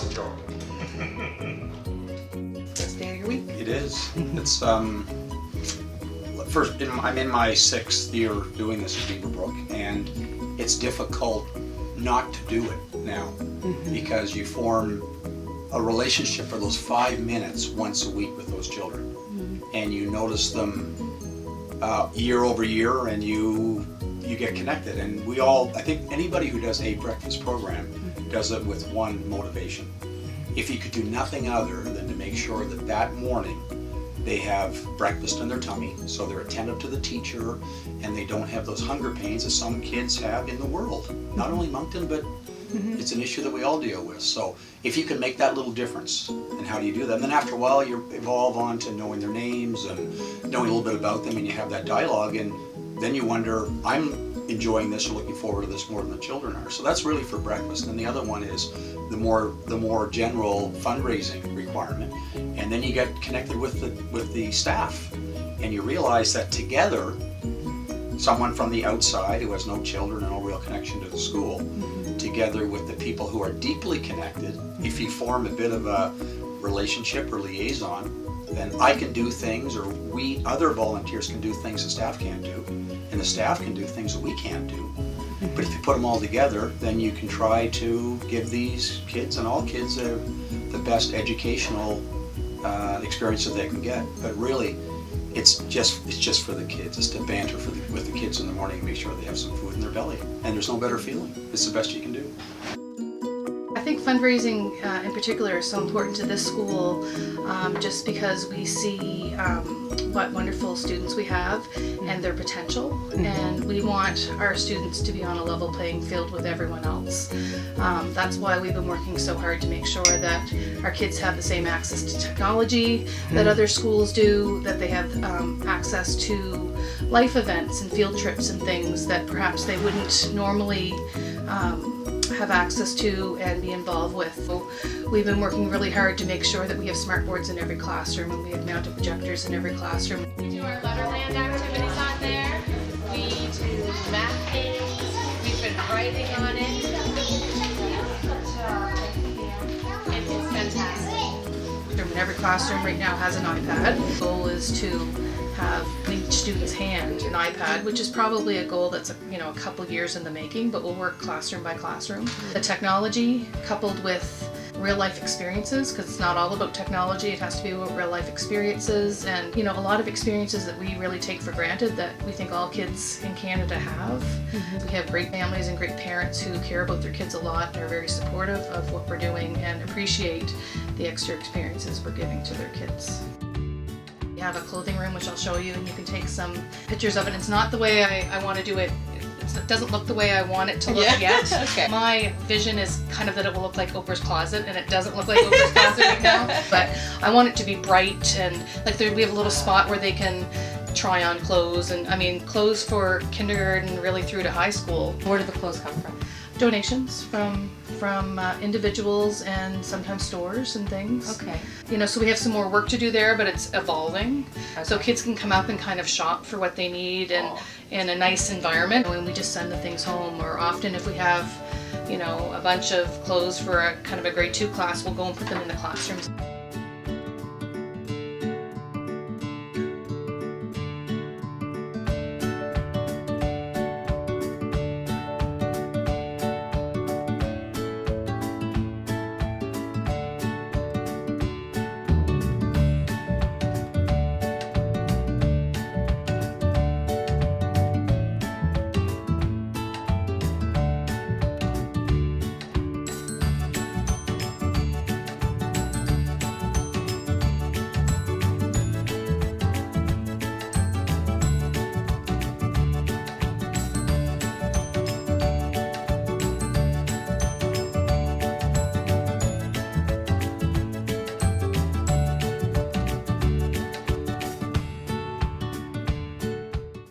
How's it going? Best day of your week? It is. It's first. I'm in my 6th year doing this at Beaverbrook, and it's difficult not to do it now because you form a relationship for those 5 minutes once a week with those children, and you notice them year over year, and you get connected. And we all, I think anybody who does a breakfast program does it with one motivation. If you could do nothing other than to make sure that that morning they have breakfast in their tummy, so they're attentive to the teacher and they don't have those hunger pains that some kids have in the world. Not only Moncton, but it's an issue that we all deal with. So if you can make that little difference, and how do you do that? And then after a while you evolve on to knowing their names and knowing a little bit about them, and you have that dialogue, and then you wonder, I'm enjoying this or looking forward to this more than the children are. So that's really for breakfast. And the other one is the more general fundraising requirement. And then you get connected with the staff, and you realize that together, someone from the outside who has no children and no real connection to the school, together with the people who are deeply connected, if you form a bit of a relationship or liaison, then I can do things, or we other volunteers can do things the staff can't do, and the staff can do things that we can't do. But if you put them all together, then you can try to give these kids, and all kids, the best educational experience that they can get. But really, it's just for the kids. It's to banter with the kids in the morning and make sure they have some food in their belly. And there's no better feeling. It's the best you can do. I think fundraising in particular is so important to this school, just because we see what wonderful students we have and their potential, and we want our students to be on a level playing field with everyone else. That's why we've been working so hard to make sure that our kids have the same access to technology that other schools do, that they have access to life events and field trips and things that perhaps they wouldn't normally have access to and be involved with. So we've been working really hard to make sure that we have smart boards in every classroom, and we have mounted projectors in every classroom. We do our Letterland activities on there. We do math games. We've been writing on it. It's fantastic. And every classroom right now has an iPad. The goal is to have in each student's hand an iPad, which is probably a goal that's a couple years in the making, but we'll work classroom by classroom. The technology coupled with real life experiences, because it's not all about technology, it has to be about real life experiences, and a lot of experiences that we really take for granted that we think all kids in Canada have. We have great families and great parents who care about their kids a lot and are very supportive of what we're doing and appreciate the extra experiences we're giving to their kids. We have a clothing room, which I'll show you, and you can take some pictures of it. It's not the way I want to do it. It doesn't look the way I want it to look yet. Okay. My vision is kind of that it will look like Oprah's closet, and it doesn't look like Oprah's closet right now. But I want it to be bright, and we have a little spot where they can try on clothes, and clothes for kindergarten really through to high school. Where do the clothes come from? Donations from individuals and sometimes stores and things. Okay. So we have some more work to do there, but it's evolving. Okay. So kids can come up and kind of shop for what they need, and in a nice environment. And we just send the things home, or often if we have, a bunch of clothes for a kind of a grade 2 class, we'll go and put them in the classrooms.